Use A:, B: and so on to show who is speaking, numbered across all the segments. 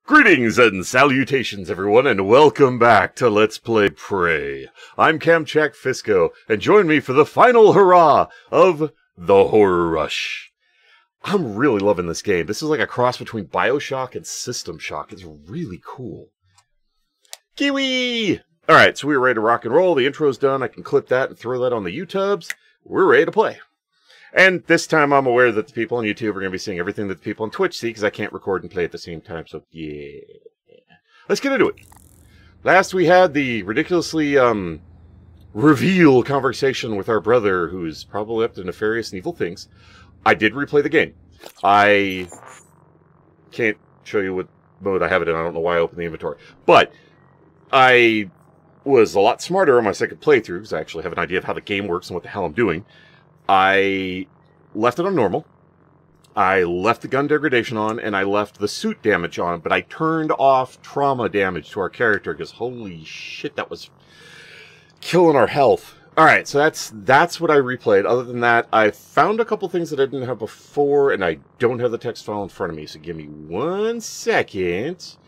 A: Greetings and salutations, everyone, and welcome back to Let's Play Prey. I'm Camchak Fisco, and join me for the final hurrah of the Horror Rush. I'm really loving this game. This is like a cross between Bioshock and System Shock. It's really cool. Kiwi! Alright, so we're ready to rock and roll. The intro's done. I can clip that and throw that on the YouTubes. We're ready to play. And this time I'm aware that the people on YouTube are going to be seeing everything that the people on Twitch see, because I can't record and play at the same time, so yeah. Let's get into it. Last we had the ridiculously, reveal conversation with our brother, who's probably up to nefarious and evil things. I did replay the game. I can't show you what mode I have it in. I don't know why I opened the inventory. But I was a lot smarter on my second playthrough, because I actually have an idea of how the game works and what the hell I'm doing. I left it on normal, I left the gun degradation on, and I left the suit damage on, but I turned off trauma damage to our character, because holy shit, that was killing our health. Alright, so that's what I replayed. Other than that, I found a couple things that I didn't have before, and I don't have the text file in front of me, so give me 1 second.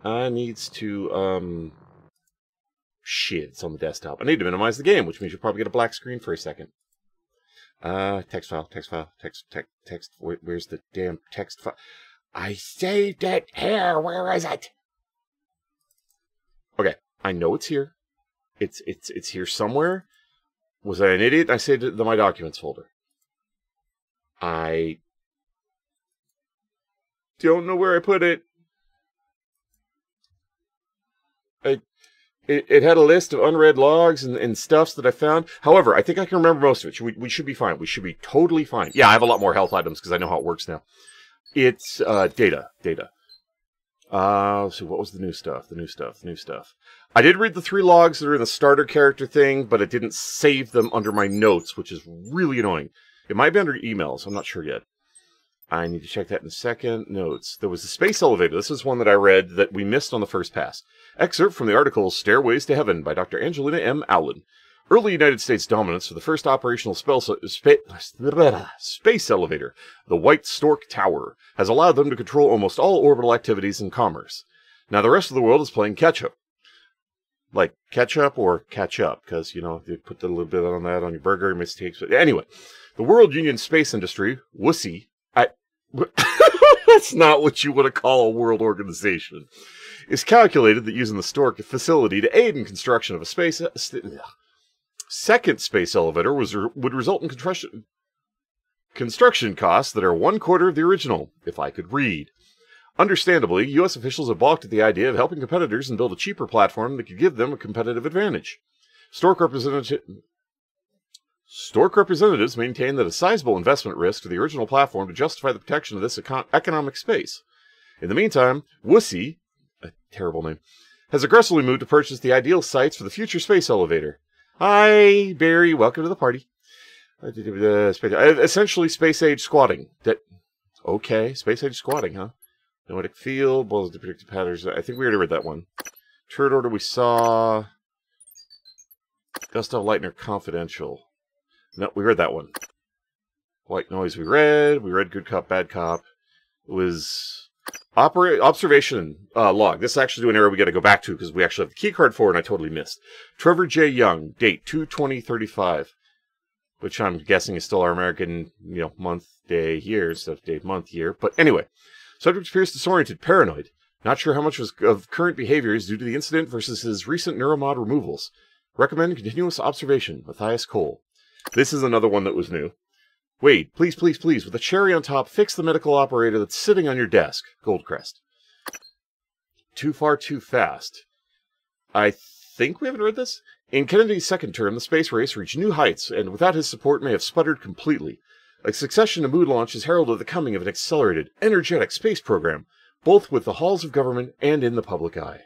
A: I needs to, shit, it's on the desktop. I need to minimize the game, which means you'll probably get a black screen for a second. Text file, where's the damn text file? I saved it here, where is it? Okay, I know it's here. It's here somewhere. Was I an idiot? I saved it in my documents folder. I don't know where I put it. It had a list of unread logs and stuffs that I found. However, I think I can remember most of it. We should be fine. We should be totally fine. Yeah, I have a lot more health items because I know how it works now. It's data. So what was the new stuff? The new stuff. I did read the 3 logs that are in the starter character thing, but it didn't save them under my notes, which is really annoying. It might be under emails. I'm not sure yet. I need to check that in a second. Notes. There was the space elevator. This is one that I read that we missed on the first pass. Excerpt from the article Stairways to Heaven by Dr. Angelina M. Allen. Early United States dominance for the first operational space elevator, the White Stork Tower, has allowed them to control almost all orbital activities and commerce. Now the rest of the world is playing catch-up. Like ketchup or catch up, because, you know, you put a little bit on that on your burger, mistakes. But anyway, the World Union Space Industry, WUSI, that's not what you want to call a world organization. It's calculated that using the Stork facility to aid in construction of a second space elevator would result in construction costs that are 1/4 of the original, if I could read. Understandably, U.S. officials have balked at the idea of helping competitors and build a cheaper platform that could give them a competitive advantage. Stork representatives maintain that a sizable investment risk to the original platform to justify the protection of this economic space. In the meantime, WUSI, a terrible name, has aggressively moved to purchase the ideal sites for the future space elevator. Hi, Barry. Welcome to the party. Essentially, space-age squatting. Okay, space-age squatting, huh? Noetic field, balls to predicted patterns. I think we already read that one. Turret order we saw. Gustav Leitner Confidential. No, we read that one. White Noise we read. We read Good Cop, Bad Cop. It was observation log. This is actually an area we got to go back to because we actually have the key card for and I totally missed. Trevor J. Young, date 2/20/35, which I'm guessing is still our American, you know, month, day, year, stuff, date, month, year. But anyway, subject appears disoriented, paranoid. Not sure how much of current behavior is due to the incident versus his recent neuromod removals. Recommend continuous observation. Matthias Cole. This is another one that was new. Wade, please, with a cherry on top, fix the medical operator that's sitting on your desk. Goldcrest. Too far, too fast. I think we haven't read this. In Kennedy's second term, the space race reached new heights, and without his support may have sputtered completely. A succession of mood launches heralded the coming of an accelerated, energetic space program, both with the halls of government and in the public eye.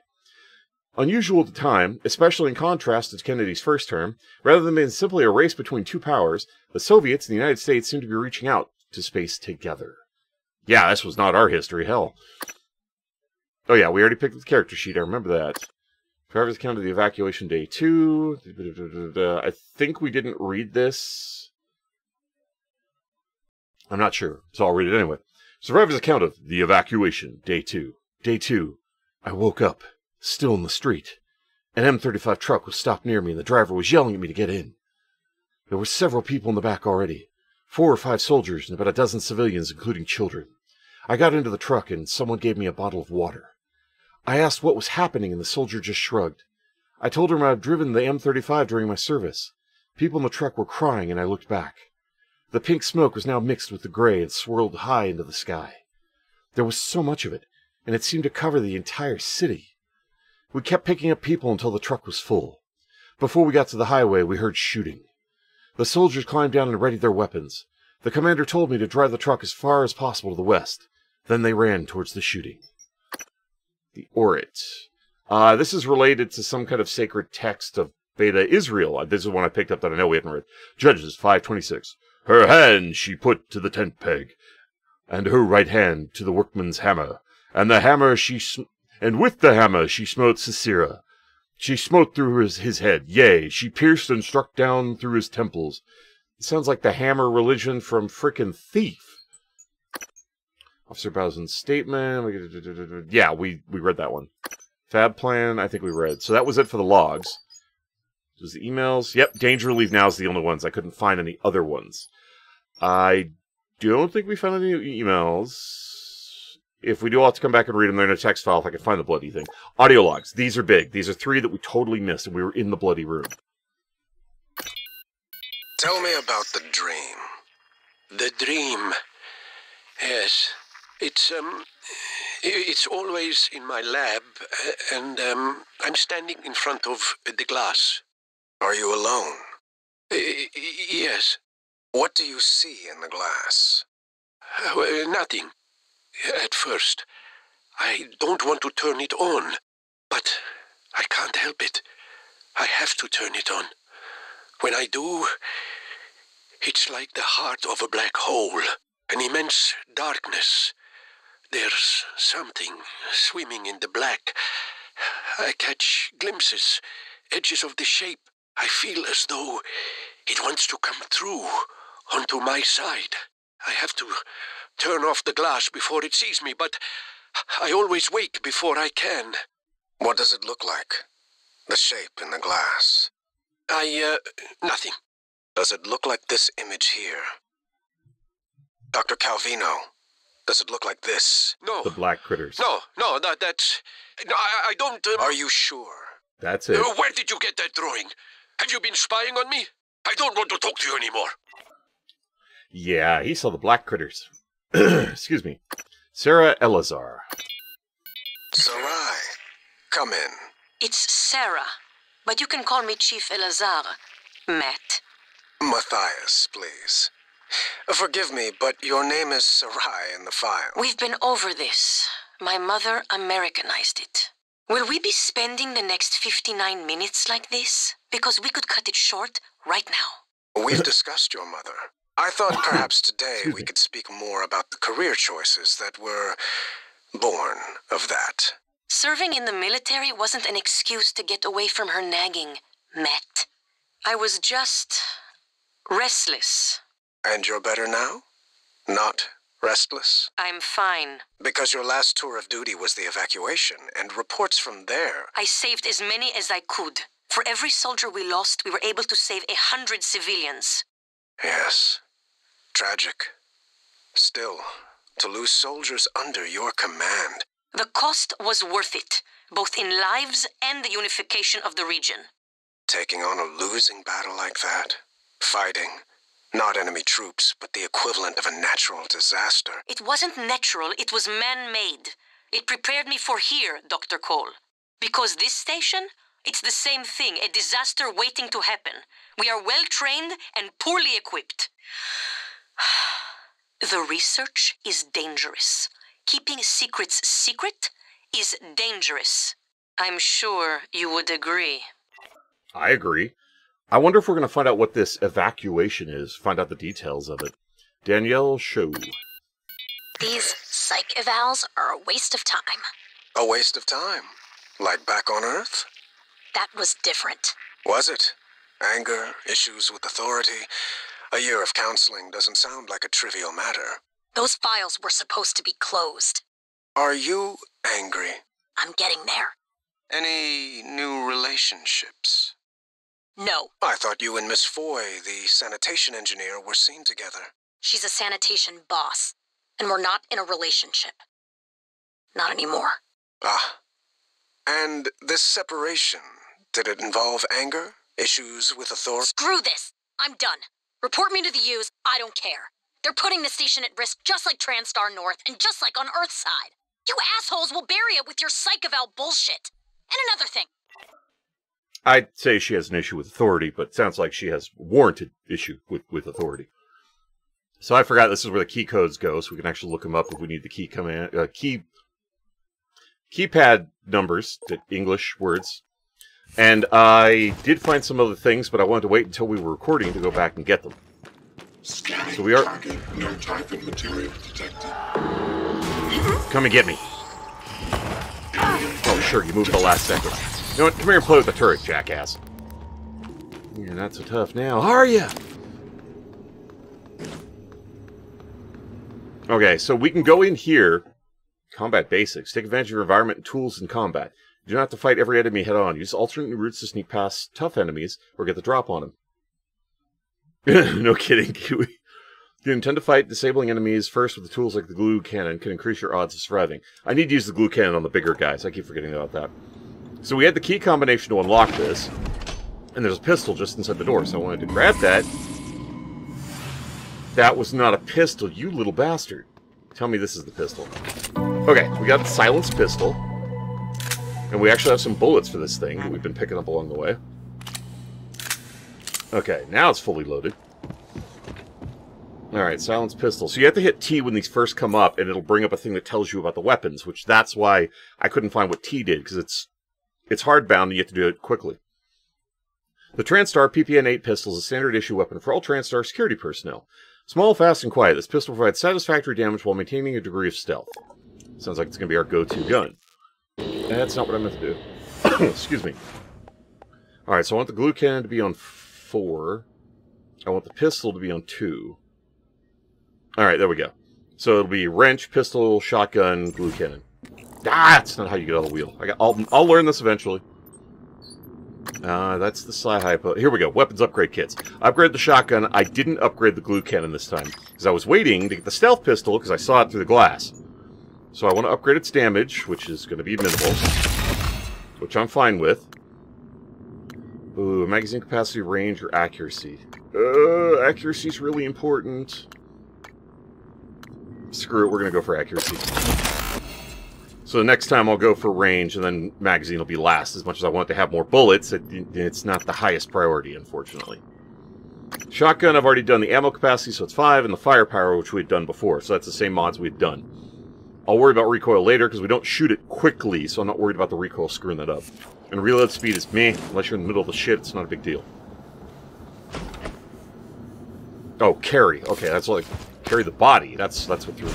A: Unusual at the time, especially in contrast to Kennedy's first term, rather than being simply a race between two powers, the Soviets and the United States seemed to be reaching out to space together. Yeah, this was not our history, hell. Oh yeah, we already picked the character sheet, I remember that. Driver's account of the evacuation day 2. I think we didn't read this. I'm not sure, so I'll read it anyway. Survivor's account of the evacuation, day 2. Day 2. I woke up, still in the street. An M35 truck was stopped near me and the driver was yelling at me to get in. There were several people in the back already. 4 or 5 soldiers and about a dozen civilians, including children. I got into the truck and someone gave me a bottle of water. I asked what was happening and the soldier just shrugged. I told him I'd driven the M35 during my service. People in the truck were crying and I looked back. The pink smoke was now mixed with the gray and swirled high into the sky. There was so much of it, and it seemed to cover the entire city. We kept picking up people until the truck was full. Before we got to the highway, we heard shooting. The soldiers climbed down and readied their weapons. The commander told me to drive the truck as far as possible to the west. Then they ran towards the shooting. The Orit. This is related to some kind of sacred text of Beta Israel. This is one I picked up that I know we haven't read. Judges 5:26. Her hand she put to the tent peg, and her right hand to the workman's hammer, and with the hammer she smote Sisera. She smote through his head, yea, she pierced and struck down through his temples. It sounds like the hammer religion from frickin' Thief. Officer Bowson's statement. Yeah, we read that one. Fab plan, I think we read. So that was it for the logs. Was the emails? Yep, danger relief now is the only ones. I couldn't find any other ones. I don't think we found any emails. If we do, I'll have to come back and read them. They're in a text file if I can find the bloody thing. Audio logs. These are big. These are 3 that we totally missed, and we were in the bloody room.
B: Tell me about the dream. The dream. Yes. It's always in my lab, and I'm standing in front of the glass. Are you alone? Yes.
C: What do you see in the glass?
B: Nothing. At first. I don't want to turn it on, but I can't help it. I have to turn it on. When I do, it's like the heart of a black hole, an immense darkness. There's something swimming in the black. I catch glimpses, edges of the shape. I feel as though it wants to come through onto my side. I have to turn off the glass before it sees me, but I always wake before I can.
C: What does it look like? The shape in the glass?
B: Nothing.
C: Does it look like this image here? Dr. Calvino, does it look like this?
B: No.
A: The black critters.
B: No, that's... No, I don't...
C: Are you sure?
A: That's it.
B: Where did you get that drawing? Have you been spying on me? I don't want to talk to you anymore.
A: Yeah, he saw the black critters. Excuse me. Sarah Elazar.
C: Sarai, come in.
D: It's Sarah, but you can call me Chief Elazar. Matt.
C: Matthias, please. Forgive me, but your name is Sarai in the file.
D: We've been over this. My mother Americanized it. Will we be spending the next 59 minutes like this? Because we could cut it short right now.
C: We've discussed your mother. I thought perhaps today we could speak more about the career choices that were born of that.
D: Serving in the military wasn't an excuse to get away from her nagging, Matt. I was just restless.
C: And you're better now? Not restless?
D: I'm fine.
C: Because your last tour of duty was the evacuation, and reports from there...
D: I saved as many as I could. For every soldier we lost, we were able to save 100 civilians.
C: Yes. Tragic. Still, to lose soldiers under your command...
D: The cost was worth it, both in lives and the unification of the region.
C: Taking on a losing battle like that? Fighting... not enemy troops, but the equivalent of a natural disaster.
D: It wasn't natural, it was man-made. It prepared me for here, Dr. Cole. Because this station, it's the same thing, a disaster waiting to happen. We are well-trained and poorly equipped. The research is dangerous. Keeping secrets secret is dangerous. I'm sure you would agree.
A: I agree. I wonder if we're going to find out what this evacuation is, find out the details of it. Danielle Show.
E: These psych evals are a waste of time.
C: A waste of time? Like back on Earth?
E: That was different.
C: Was it? Anger, issues with authority. A year of counseling doesn't sound like a trivial matter.
E: Those files were supposed to be closed.
C: Are you angry?
E: I'm getting there.
C: Any new relationships?
E: No,
C: I thought you and Miss Foy, the sanitation engineer, were seen together.
E: she's a sanitation boss, and we're not in a relationship. Not anymore.
C: Ah. And this separation, did it involve anger? Issues with authority?
E: Screw this! I'm done. Report me to the U's, I don't care. They're putting the station at risk just like TranStar North and just like on Earthside. You assholes will bury it with your psych eval bullshit. And another thing.
A: I'd say she has an issue with authority, but it sounds like she has warranted issue with authority. So I forgot this is where the key codes go, so we can actually look them up if we need the key command, keypad numbers, the English words. And I did find some other things, but I wanted to wait until we were recording to go back and get them.
F: Scanning
A: So we are...
F: target, no typhon material detected.
A: Come and get me. Oh, sure, you moved at the last second. You know what? Come here and play with the turret, jackass. You're not so tough now, are you? Okay, so we can go in here. Combat basics. Take advantage of your environment and tools in combat. You don't have to fight every enemy head-on. Use alternate routes to sneak past tough enemies or get the drop on them. No kidding, Kiwi. If you intend to fight disabling enemies first with the tools like the glue cannon can increase your odds of surviving. I need to use the glue cannon on the bigger guys. I keep forgetting about that. So we had the key combination to unlock this. And there's a pistol just inside the door, so I wanted to grab that. That was not a pistol, you little bastard. Tell me this is the pistol. Okay, we got the silenced pistol. And we actually have some bullets for this thing that we've been picking up along the way. Okay, now it's fully loaded. Alright, silenced pistol. So you have to hit T when these first come up, and it'll bring up a thing that tells you about the weapons, which that's why I couldn't find what T did, because it's hardbound and you have to do it quickly. The TranStar PPN-8 pistol is a standard issue weapon for all TranStar security personnel. Small, fast, and quiet, this pistol provides satisfactory damage while maintaining a degree of stealth. Sounds like it's going to be our go-to gun. That's not what I meant to do. Excuse me. Alright, so I want the glue cannon to be on 4. I want the pistol to be on 2. Alright, there we go. So it'll be wrench, pistol, shotgun, glue cannon. Ah, that's not how you get on the wheel. I'll learn this eventually. That's the side hypo. Here we go. Weapons upgrade kits. Upgrade the shotgun. I didn't upgrade the glue cannon this time because I was waiting to get the stealth pistol because I saw it through the glass. So I want to upgrade its damage, which is going to be minimal, which I'm fine with. Ooh, magazine capacity, range, or accuracy. Accuracy's really important. Screw it, we're going to go for accuracy. So next time I'll go for range, and then magazine will be last. As much as I want to have more bullets, it's not the highest priority, unfortunately. Shotgun, I've already done the ammo capacity, so it's 5, and the firepower, which we had done before. So that's the same mods we had done. I'll worry about recoil later, because we don't shoot it quickly, so I'm not worried about the recoil screwing that up. And reload speed is meh. Unless you're in the middle of the shit, it's not a big deal. Oh, carry. Okay, that's like... carry the body. That's what threw me.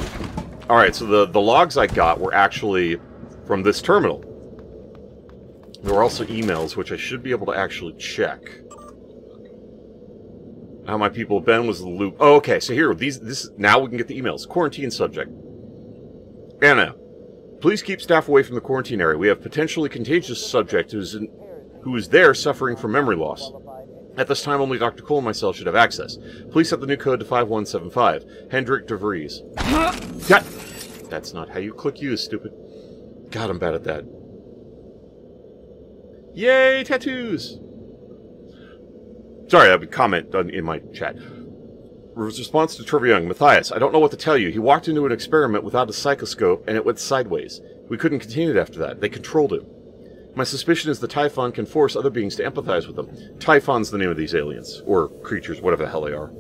A: Alright, so the logs I got were actually from this terminal. There were also emails, which I should be able to actually check. How my people have been was the loop. Oh, okay, so here, now we can get the emails. Quarantine subject. Anna, please keep staff away from the quarantine area. We have potentially contagious subject who is there suffering from memory loss. At this time, only Dr. Cole and myself should have access. Please set the new code to 5175. Hendrik de Vries. God! That's not how you click use, stupid. God, I'm bad at that. Yay, tattoos! Sorry, I have a comment in my chat. Response to Trevor Young. Matthias, I don't know what to tell you. He walked into an experiment without a psychoscope, and it went sideways. We couldn't continue it after that. They controlled him. My suspicion is the Typhon can force other beings to empathize with them. Typhon's the name of these aliens. Or creatures, whatever the hell they are.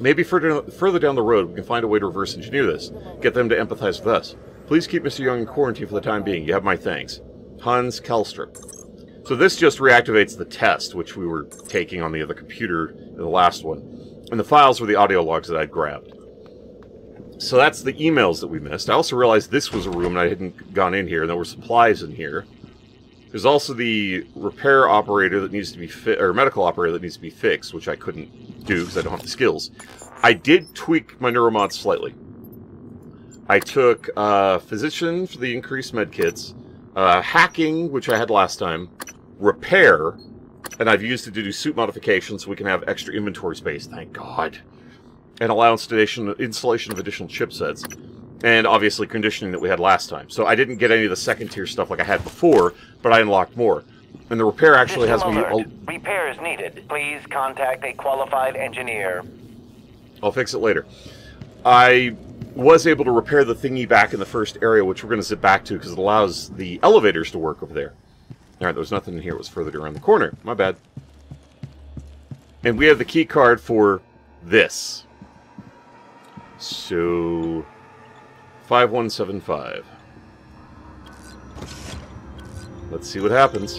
A: Maybe further down the road we can find a way to reverse engineer this. Get them to empathize with us. Please keep Mr. Young in quarantine for the time being. You have my thanks. Hans Kalstrup. So this just reactivates the test, which we were taking on the other computer in the last one. And the files were the audio logs that I'd grabbed. So that's the emails that we missed. I also realized this was a room and I hadn't gone in here, and there were supplies in here. There's also the repair operator that needs to be or medical operator that needs to be fixed, which I couldn't do because I don't have the skills. I did tweak my neuromods slightly. I took Physician for the increased med kits, Hacking, which I had last time, Repair, and I've used it to do suit modifications so we can have extra inventory space, thank God. And allow installation of additional chipsets. And obviously conditioning that we had last time. So I didn't get any of the second tier stuff like I had before, but I unlocked more. And the repair actually has me...
G: Repairs needed. Please contact a qualified engineer.
A: I'll fix it later. I was able to repair the thingy back in the first area, which we're going to zip back to because it allows the elevators to work over there. Alright, there was nothing in here. It was further around the corner. My bad. And we have the key card for this. So... 5175. Let's see what happens.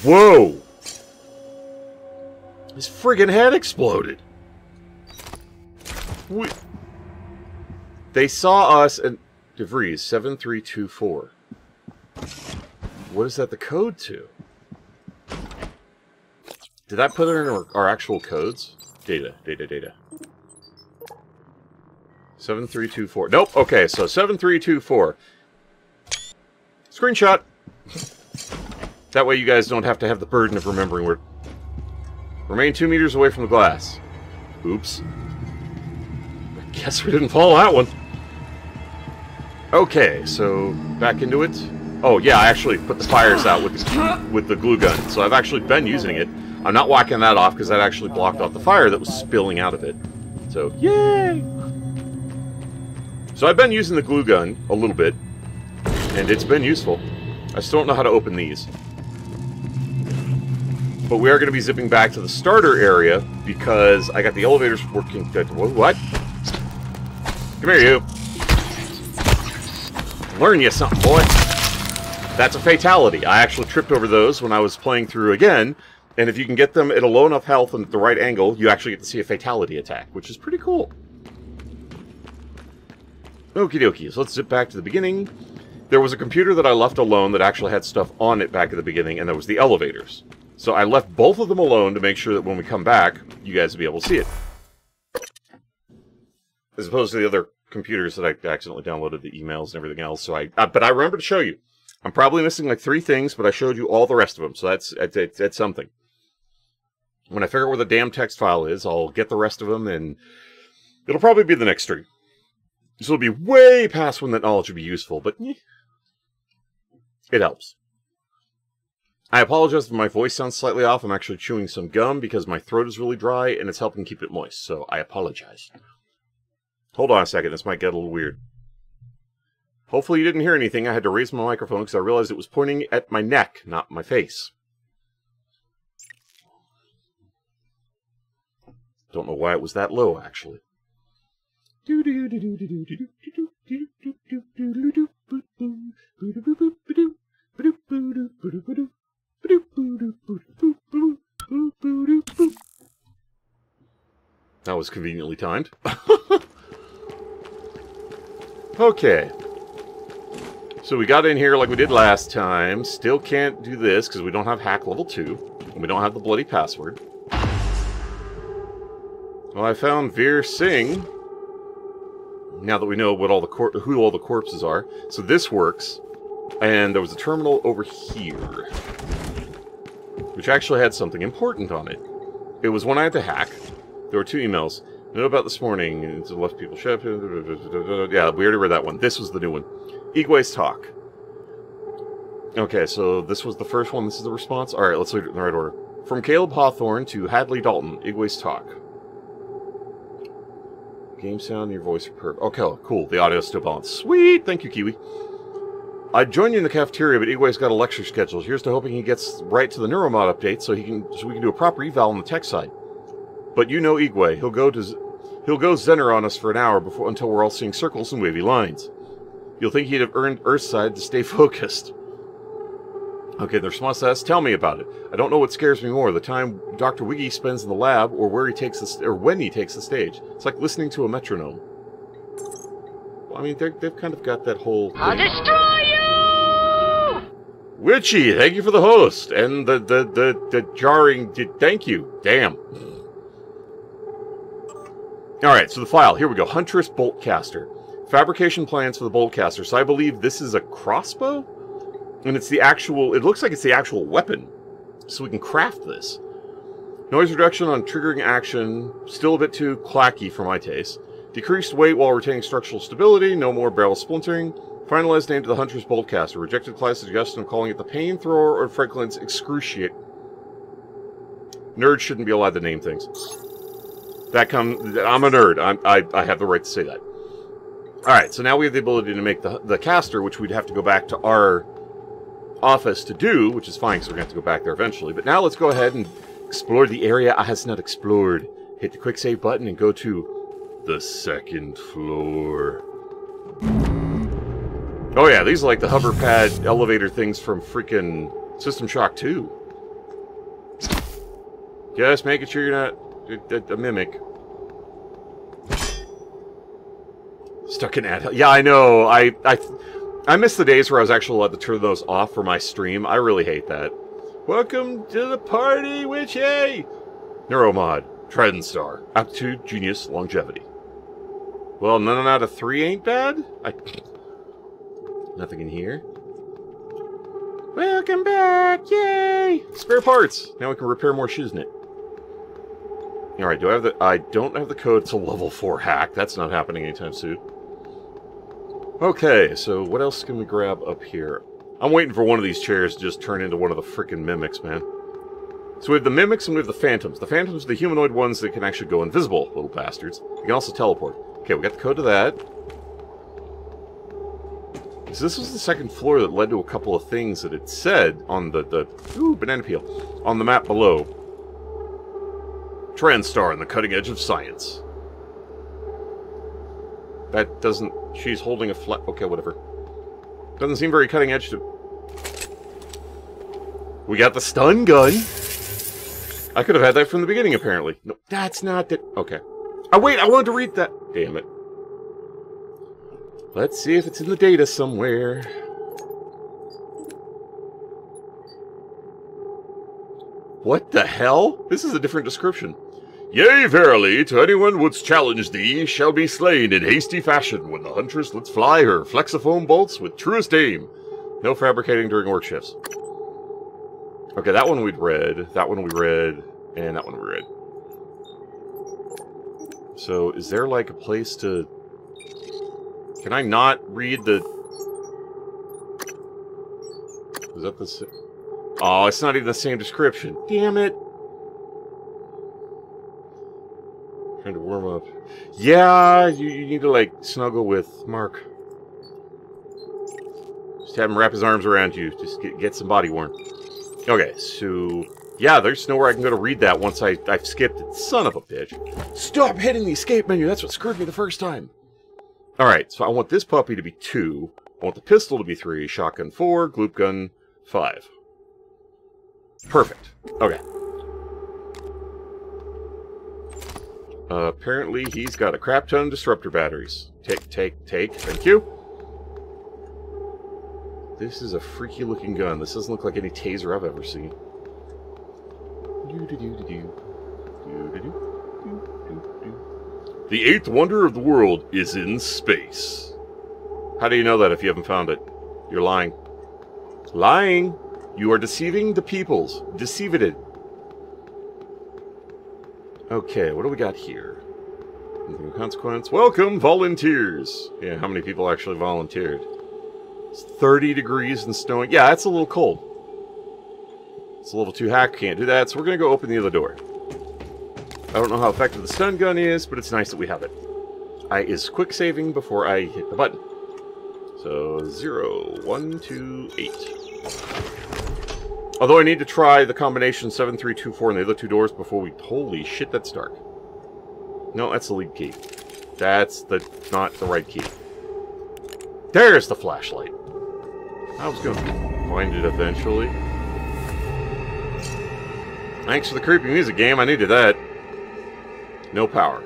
A: Whoa! His friggin' head exploded. They saw us and DeVries 7324. What is that the code to? Did that put it in our actual codes? Data. 7324. Nope. Okay, so 7324. Screenshot. That way you guys don't have to have the burden of remembering where... Remain 2 meters away from the glass. Oops. I guess we didn't follow that one. Okay, so back into it. Oh yeah, I actually put the fires out with the glue gun. So I've actually been using it. I'm not whacking that off because that actually blocked off the fire that was spilling out of it. So, yay! So I've been using the glue gun a little bit, and it's been useful. I still don't know how to open these. But we are going to be zipping back to the starter area because I got the elevators working. What? Come here, you. Learn you something, boy. That's a fatality. I actually tripped over those when I was playing through again, and if you can get them at a low enough health and at the right angle, you actually get to see a fatality attack, which is pretty cool. Okie dokie, so let's zip back to the beginning. There was a computer that I left alone that actually had stuff on it back at the beginning, and that was the elevators. So I left both of them alone to make sure that when we come back, you guys will be able to see it. As opposed to the other computers that I accidentally downloaded the emails and everything else. So but I remember to show you. I'm probably missing like 3 things, but I showed you all the rest of them, so that's something. When I figure out where the damn text file is, I'll get the rest of them, and it'll probably be the next stream. This will be way past when that knowledge would be useful, but it helps. I apologize if my voice sounds slightly off. I'm actually chewing some gum because my throat is really dry, and it's helping keep it moist, so I apologize. Hold on a second, this might get a little weird. Hopefully you didn't hear anything. I had to raise my microphone because I realized it was pointing at my neck, not my face. Don't know why it was that low, actually. That was conveniently timed. Okay. So we got in here like we did last time. Still can't do this because we don't have hack level 2. And we don't have the bloody password. Well, I found Veer Singh. Now that we know what all the who all the corpses are. So this works. And there was a terminal over here. Which actually had something important on it. It was one I had to hack. There were 2 emails. I know about this morning. It's a left people ship. Yeah, we already read that one. This was the new one. Igwe's talk. Okay, so this was the first one. This is the response. Alright, let's read it in the right order. From Caleb Hawthorne to Hadley Dalton. Igwe's talk. Game sound, your voice are okay, cool. The audio's still balanced. Sweet! Thank you, Kiwi. I'd join you in the cafeteria, but Igwe's got a lecture scheduled. Here's to hoping he gets right to the neuromod update so we can do a proper eval on the tech side. But you know Igwe. He'll go Zener on us for an hour until we're all seeing circles and wavy lines. You'll think he'd have earned Earthside to stay focused. Okay, the response to that, tell me about it. I don't know what scares me more, the time Dr. Wiggy spends in the lab or when he takes the stage. It's like listening to a metronome. Well, I mean, they've kind of got that whole thing.
H: I'll destroy you!
A: Witchy, thank you for the host and the jarring thank you. Damn. Alright, so the file. Here we go. Huntress Bolt Caster. Fabrication plans for the Bolt Caster. So I believe this is a crossbow? And it's the actual... It looks like it's the actual weapon. So we can craft this. Noise reduction on triggering action. Still a bit too clacky for my taste. Decreased weight while retaining structural stability. No more barrel splintering. Finalized name to the Huntress Bolt Caster. Rejected class suggestion of calling it the Pain Thrower or Franklin's Excruciate. Nerds shouldn't be allowed to name things. I'm a nerd. I have the right to say that. Alright, so now we have the ability to make the caster, which we'd have to go back to our office to do, which is fine because we're going to have to go back there eventually. But now let's go ahead and explore the area I has not explored. Hit the quick save button and go to the second floor. Oh yeah, these are like the hover pad elevator things from freaking System Shock 2. Just making sure you're not a mimic. Stuck in ad. Yeah, I know. I miss the days where I was actually allowed to turn those off for my stream. I really hate that. Welcome to the party, witchy! Neuromod. TradStar. Aptitude, Genius, Longevity. Well, none out of 3 ain't bad. Nothing in here. Welcome back! Yay! Spare parts! Now we can repair more shiznit. Alright, do I have the... I don't have the code to level 4 hack. That's not happening anytime soon. Okay, so what else can we grab up here? I'm waiting for one of these chairs to just turn into one of the frickin' mimics, man. So we have the mimics and we have the phantoms. The phantoms are the humanoid ones that can actually go invisible, little bastards. They can also teleport. Okay, we got the code to that. So this was the second floor that led to a couple of things that it said on the ooh, banana peel. On the map below. TradStar on the cutting edge of science. That doesn't... She's holding a flat... Okay, whatever. Doesn't seem very cutting edge to... We got the stun gun. I could have had that from the beginning, apparently. No, that's not that... Okay. Oh, wait, I wanted to read that. Damn it. Let's see if it's in the data somewhere. What the hell? This is a different description. Yea, verily, to anyone wouldst challenge thee shall be slain in hasty fashion when the huntress lets fly her flexifoam bolts with truest aim. No fabricating during work shifts. Okay, that one we'd read, that one we read, and that one we read. So, is there like a place to... Can I not read the... Is that the... Oh, it's not even the same description. Damn it! Trying to warm up. Yeah, you need to, like, snuggle with Mark. Just have him wrap his arms around you. Just get some body warm. Okay, so... Yeah, there's nowhere I can go to read that once I've skipped it. Son of a bitch. Stop hitting the escape menu! That's what screwed me the first time! Alright, so I want this puppy to be 2. I want the pistol to be 3. Shotgun 4. Gloop gun 5. Perfect. Okay. Apparently he's got a crap ton of disruptor batteries. Take. Thank you. This is a freaky looking gun. This doesn't look like any taser I've ever seen. The 8th wonder of the world is in space. How do you know that if you haven't found it? You're lying. Lying! You are deceiving the peoples. Deceived it. Okay, what do we got here? Anything of consequence? Welcome, volunteers! Yeah, how many people actually volunteered? It's 30 degrees and snowing. Yeah, that's a little cold. It's a little too hack. Can't do that, so we're going to go open the other door. I don't know how effective the stun gun is, but it's nice that we have it. I is quick saving before I hit the button. So, 0, 1, 2, 8. Although I need to try the combination 7, 3, 2, 4 in the other 2 doors before we... Holy shit, that's dark. No, that's the lead key. That's not the right key. There's the flashlight. I was going to find it eventually. Thanks for the creepy music, game. I needed that. No power.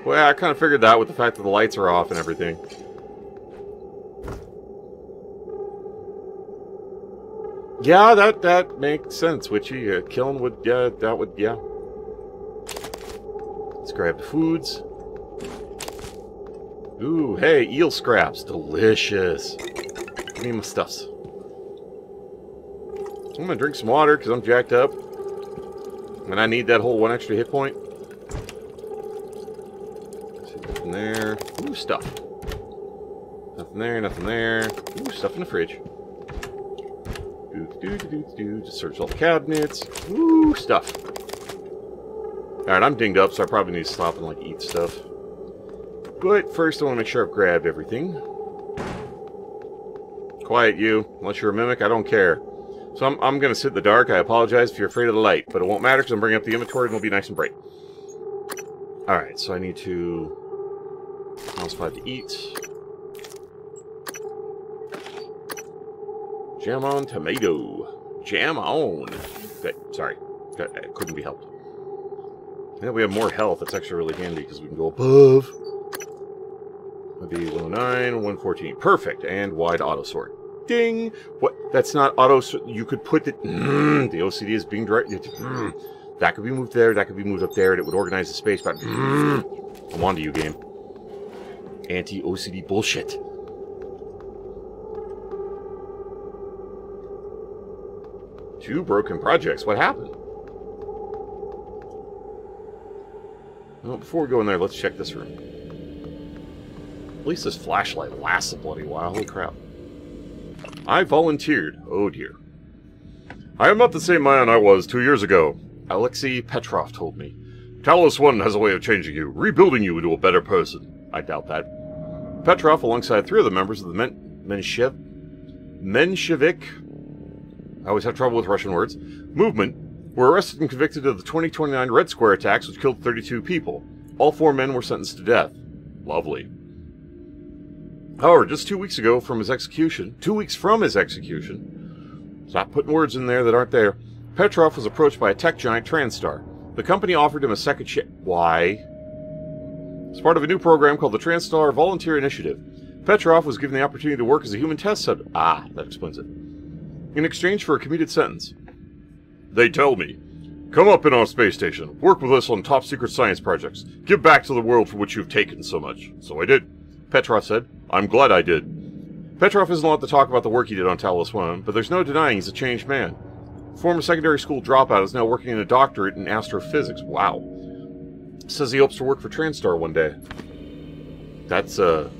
A: Well, I kind of figured that with the fact that the lights are off and everything. Yeah, that makes sense, Witchy. Killing would, yeah, that would, yeah. Let's grab the foods. Ooh, hey, eel scraps. Delicious. Give me my stuffs. I'm gonna drink some water because I'm jacked up. And I need that whole 1 extra hit point. See, nothing there. Ooh, stuff. Nothing there, nothing there. Ooh, stuff in the fridge. Just search all the cabinets. Ooh, stuff. Alright, I'm dinged up, so I probably need to stop and, like, eat stuff. But first, I want to make sure I've grabbed everything. Quiet, you. Unless you're a mimic, I don't care. So I'm going to sit in the dark. I apologize if you're afraid of the light, but it won't matter because I'm bringing up the inventory and it'll be nice and bright. Alright, so I need to... mouse 5 to eat. Jam on tomato. Jam on. Okay, sorry. It couldn't be helped. Now we have more health. That's actually really handy because we can go above. That'd be 109, 114. Perfect. And wide auto sort. Ding! What? That's not auto sort. You could put the... the OCD is being directed. That could be moved there. That could be moved up there. And it would organize the space. But I'm on to you, game. Anti-OCD bullshit. Two broken projects. What happened? Well, before we go in there, let's check this room. At least this flashlight lasts a bloody while. Holy crap. I volunteered. Oh dear. I am not the same man I was 2 years ago. Alexei Petrov told me. Talos 1 has a way of changing you, rebuilding you into a better person. I doubt that. Petrov, alongside 3 other members of the Menshevik, I always have trouble with Russian words, movement, were arrested and convicted of the 2029 Red Square attacks, which killed 32 people. All 4 men were sentenced to death. Lovely. However, just 2 weeks ago from his execution, 2 weeks from his execution, stop putting words in there that aren't there, Petrov was approached by a tech giant, TranStar. The company offered him a second chance. Why? As part of a new program called the TranStar Volunteer Initiative, Petrov was given the opportunity to work as a human test subject. Ah, that explains it. In exchange for a commuted sentence. They tell me, come up in our space station, work with us on top secret science projects, give back to the world for which you've taken so much. So I did. Petrov said, I'm glad I did. Petrov isn't allowed to talk about the work he did on Talos 1, but there's no denying he's a changed man. Former secondary school dropout is now working in a doctorate in astrophysics. Wow. Says he hopes to work for TranStar one day. That's a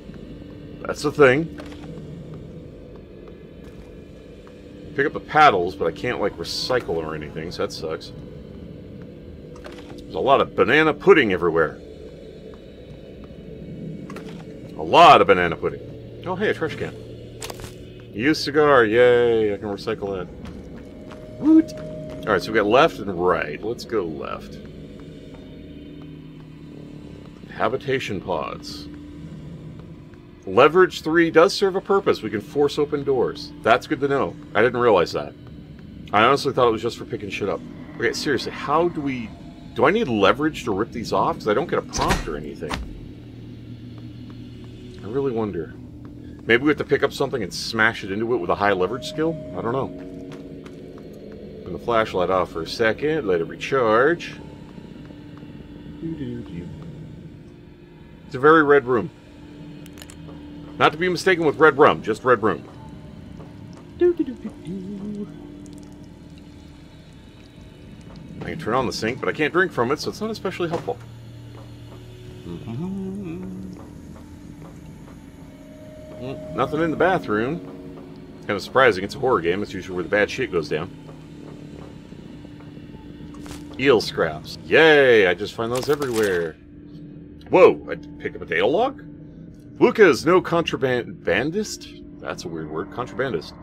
A: thing. Pick up the paddles, but I can't, like, recycle them or anything, so that sucks. There's a lot of banana pudding everywhere. A lot of banana pudding. Oh, hey, a trash can. Used cigar, yay, I can recycle that. Woot! Alright, so we got left and right. Let's go left. Habitation pods. Leverage 3 does serve a purpose. We can force open doors. That's good to know. I didn't realize that. I honestly thought it was just for picking shit up. Okay, seriously, how do we... Do I need leverage to rip these off? Because I don't get a prompt or anything. I really wonder. Maybe we have to pick up something and smash it into it with a high leverage skill? I don't know. Turn the flashlight off for a second. Let it recharge. It's a very red room. Not to be mistaken with red rum, just red room. I can turn on the sink, but I can't drink from it, so it's not especially helpful. Nothing in the bathroom. Kind of surprising, it's a horror game. It's usually where the bad shit goes down. Eel scraps. Yay! I just find those everywhere. Whoa! I picked up a data log? Luca is no contrabandist? That's a weird word. Contrabandist.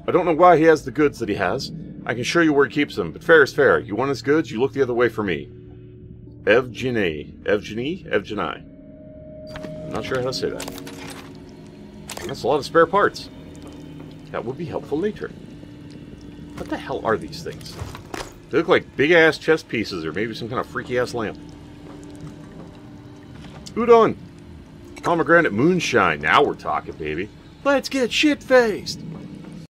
A: I don't know why he has the goods that he has. I can show you where he keeps them, but fair is fair. You want his goods, you look the other way for me. Evgeny. Evgeny? Evgeny. I'm not sure how to say that. That's a lot of spare parts. That would be helpful later. What the hell are these things? They look like big-ass chess pieces, or maybe some kind of freaky-ass lamp. Udon! Pomegranate moonshine. Now we're talking, baby. Let's get shit-faced!